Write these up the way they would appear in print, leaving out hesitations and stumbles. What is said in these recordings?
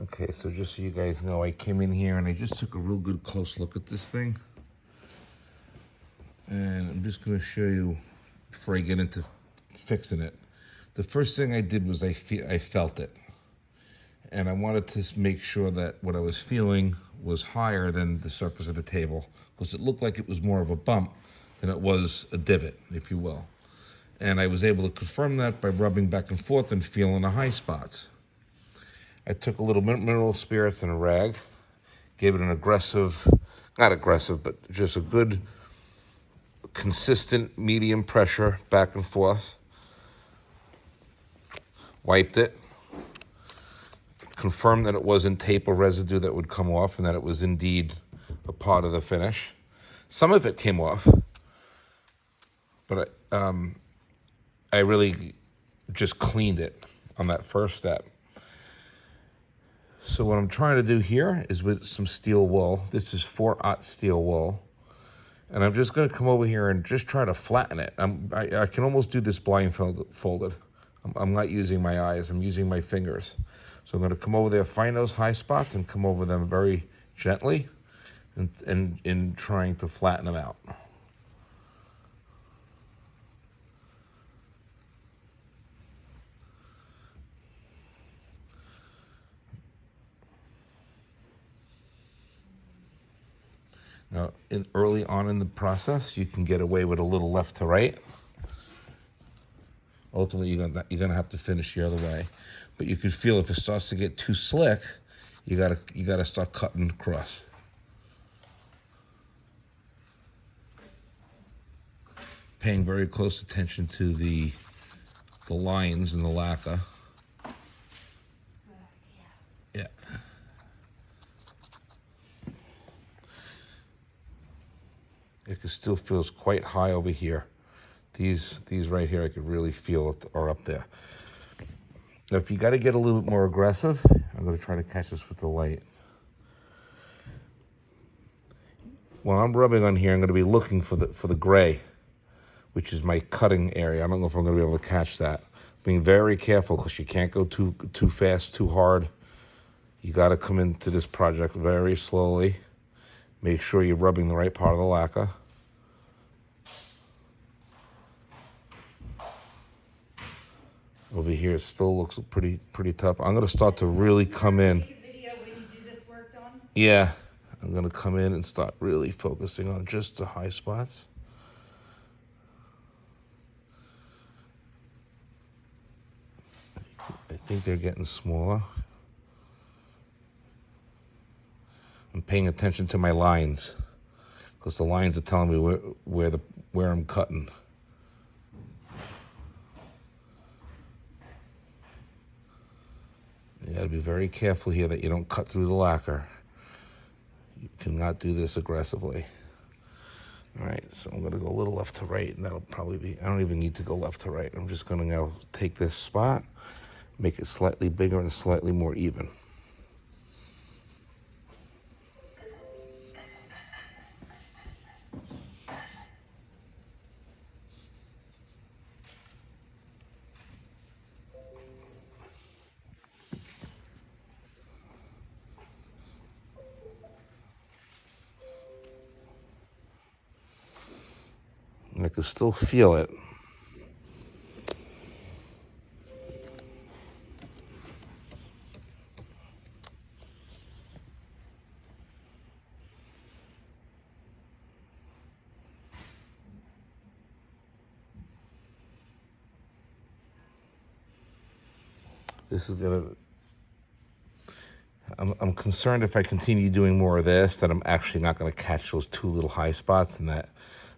Okay, so just so you guys know, I came in here and I just took a real good close look at this thing. And I'm just gonna show you before I get into fixing it. The first thing I did was I felt it. And I wanted to make sure that what I was feeling was higher than the surface of the table, because it looked like it was more of a bump than it was a divot, if you will. And I was able to confirm that by rubbing back and forth and feeling the high spots. I took a little mineral spirits and a rag, gave it an aggressive, not aggressive, but just a good, consistent medium pressure back and forth. Wiped it. Confirmed that it wasn't tape or residue that would come off and that it was indeed a part of the finish. Some of it came off, but I really just cleaned it on that first step. So what I'm trying to do here is with some steel wool. This is 4/0 steel wool. And I'm just gonna come over here and just try to flatten it. I can almost do this blindfolded. I'm not using my eyes, I'm using my fingers. So I'm gonna come over there, find those high spots and come over them very gently and in trying to flatten them out. Now, early on in the process, you can get away with a little left to right. Ultimately, you're gonna have to finish the other way. But you can feel if it starts to get too slick, you gotta start cutting across. Paying very close attention to the lines in the lacquer. Yeah. It still feels quite high over here. These right here, I could really feel it are up there. Now, if you got to get a little bit more aggressive, I'm going to try to catch this with the light. While I'm rubbing on here, I'm going to be looking for the gray, which is my cutting area. I don't know if I'm going to be able to catch that. Being very careful because you can't go too fast, too hard. You got to come into this project very slowly. Make sure you're rubbing the right part of the lacquer. Over here, it still looks pretty tough. I'm gonna start to really come in. Take a video when you do this work, Don? Yeah, I'm gonna come in and start really focusing on just the high spots. I think they're getting smaller. I'm paying attention to my lines because the lines are telling me where I'm cutting. You got to be very careful here that you don't cut through the lacquer. You cannot do this aggressively. All right, so I'm going to go a little left to right, and that'll probably be, I don't even need to go left to right. I'm just going to now take this spot, make it slightly bigger and slightly more even. I can still feel it. This is gonna, I'm concerned if I continue doing more of this that I'm actually not gonna catch those two little high spots and that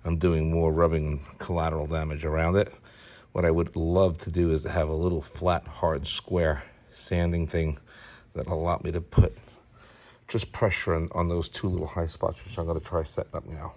I'm doing more rubbing and collateral damage around it. What I would love to do is to have a little flat, hard, square sanding thing that'll allow me to put just pressure on those two little high spots, which I'm gonna try setting up now.